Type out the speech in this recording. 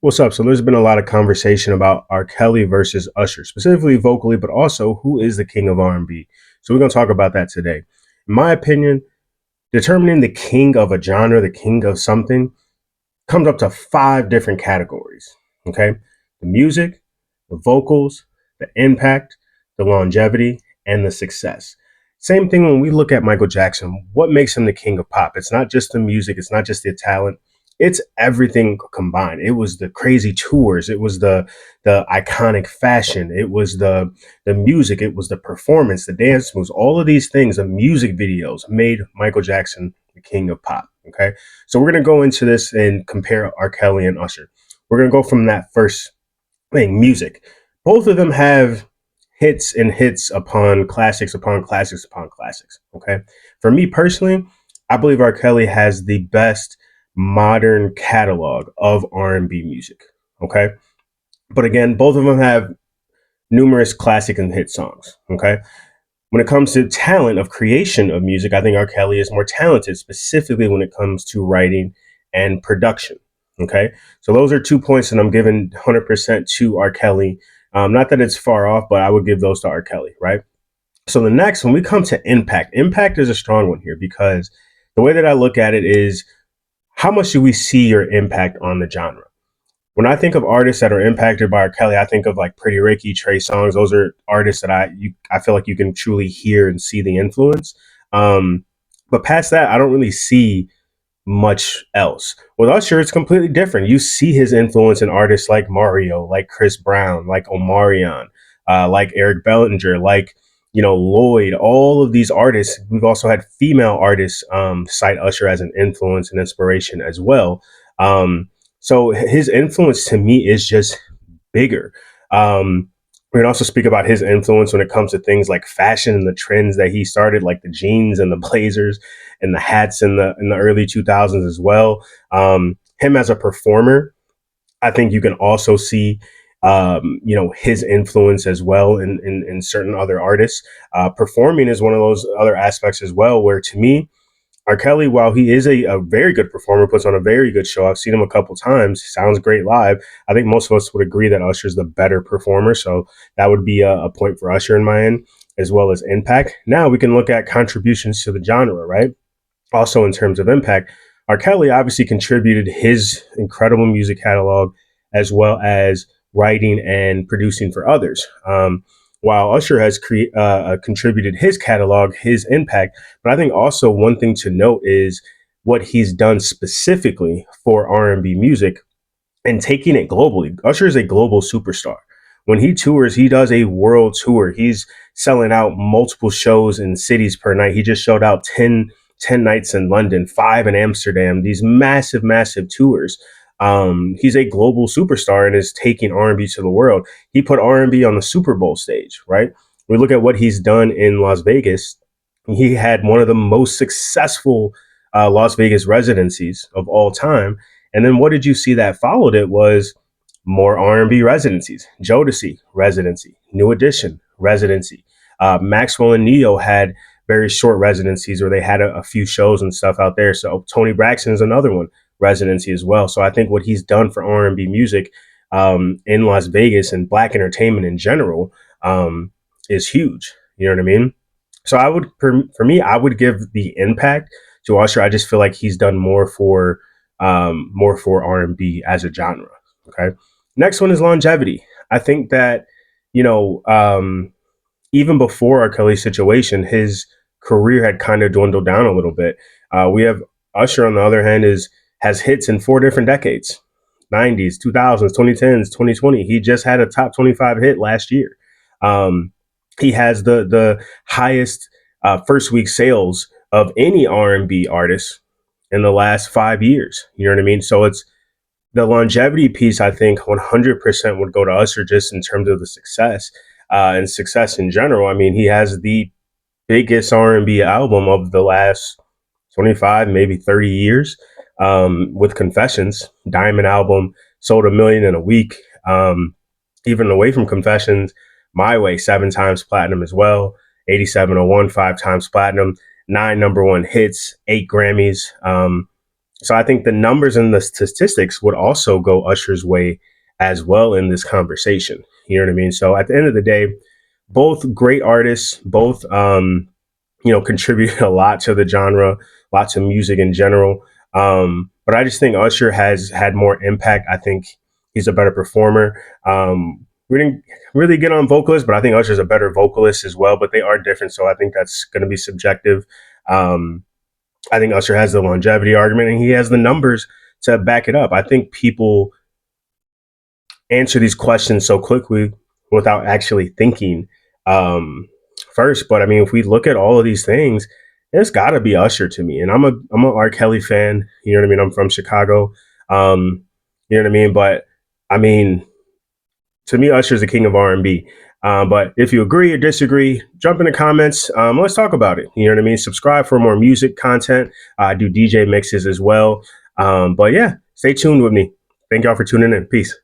What's up? So there's been a lot of conversation about R. Kelly versus Usher, specifically vocally, but also who is the king of R&B. So we're going to talk about that today. In my opinion, determining the king of a genre, the king of something, comes up to five different categories. Okay, the music, the vocals, the impact, the longevity, and the success. Same thing when we look at Michael Jackson. What makes him the king of pop? It's not just the music, it's not just the talent. It's everything combined. It was the crazy tours. It was the iconic fashion. It was the music. It was the performance, the dance moves. All of these things, the music videos, made Michael Jackson the king of pop. Okay, so we're going to go into this and compare R. Kelly and Usher. We're going to go from that first thing, music. Both of them have hits and hits upon classics upon classics upon classics. Okay, for me personally, I believe R. Kelly has the best modern catalog of R&B music. Okay, but again, both of them have numerous classic and hit songs. Okay, when it comes to talent of creation of music, I think R. Kelly is more talented, specifically when it comes to writing and production. Okay, so those are 2 points that I'm giving 100% to R. Kelly. Not that it's far off, but I would give those to R. Kelly, right? So the next, when we come to impact, impact is a strong one here because the way that I look at it is how much do we see your impact on the genre? When I think of artists that are impacted by R. Kelly, I think of like Pretty Ricky, Trey Songz. Those are artists that I feel like you can truly hear and see the influence. Um, but past that, I don't really see much else. With Usher, it's completely different. You see his influence in artists like Mario, like Chris Brown, like Omarion, like Eric Bellinger, like Lloyd. All of these artists. We've also had female artists cite Usher as an influence and inspiration as well. So his influence to me is just bigger. We can also speak about his influence when it comes to things like fashion and the trends that he started, like the jeans and the blazers and the hats in the early 2000s as well. Him as a performer, I think you can also see his influence as well in certain other artists. Performing is one of those other aspects as well, where to me, R. Kelly, while he is a very good performer, puts on a very good show. I've seen him a couple times. Sounds great live. I think most of us would agree that Usher's the better performer. So that would be a point for Usher in my end, as well as impact. Now we can look at contributions to the genre, right? Also, in terms of impact, R. Kelly obviously contributed his incredible music catalog as well as writing and producing for others. While Usher has contributed his catalog, his impact, but I think also one thing to note is what he's done specifically for R&B music and taking it globally. Usher is a global superstar. When he tours, he does a world tour. He's selling out multiple shows in cities per night. He just showed out 10 nights in London, 5 in Amsterdam, these massive, massive tours. He's a global superstar and is taking R&B to the world. He put R&B on the Super Bowl stage, right? We look at what he's done in Las Vegas. He had one of the most successful Las Vegas residencies of all time. And then what did you see that followed it was more R&B residencies. Jodeci residency, New Edition residency. Maxwell and Neo had very short residencies where they had a few shows and stuff out there. So Tony Braxton is another one, residency as well. So I think what he's done for R&B music in Las Vegas and Black entertainment in general is huge. You know what I mean? So I would, for me, I would give the impact to Usher. I just feel like he's done more for R&B as a genre. Okay. Next one is longevity. I think that you know even before R. Kelly's situation, his career had kind of dwindled down a little bit. We have Usher, on the other hand, is has hits in 4 different decades: 90s, 2000s, 2010s, 2020. He just had a top 25 hit last year. Um, he has the highest first week sales of any R&B artist in the last 5 years. You know what I mean? So it's the longevity piece. I think 100% would go to Usher just in terms of the success and success in general. I mean, he has the biggest R&B album of the last 25, maybe 30 years with Confessions. Diamond album, sold 1 million in a week. Even away from Confessions, My Way, 7 times platinum as well. 8701, 5 times platinum, 9 number one hits, 8 Grammys. So I think the numbers and the statistics would also go Usher's way as well in this conversation. You know what I mean? So at the end of the day, both great artists, both contributed a lot to the genre, lots of music in general. But I just think Usher has had more impact. I think he's a better performer. We didn't really get on vocalists, but I think Usher's a better vocalist as well. But they are different, so I think that's going to be subjective. Um, I think Usher has the longevity argument, and he has the numbers to back it up. I think people answer these questions so quickly without actually thinking um, first. But I mean, if we look at all of these things, it's got to be Usher to me. And I'm a R. Kelly fan. You know what I mean? I'm from Chicago. You know what I mean? But I mean, to me, Usher's the king of R&B. But if you agree or disagree, jump in the comments. Let's talk about it. You know what I mean? Subscribe for more music content. I do DJ mixes as well. But yeah, stay tuned with me. Thank y'all for tuning in. Peace.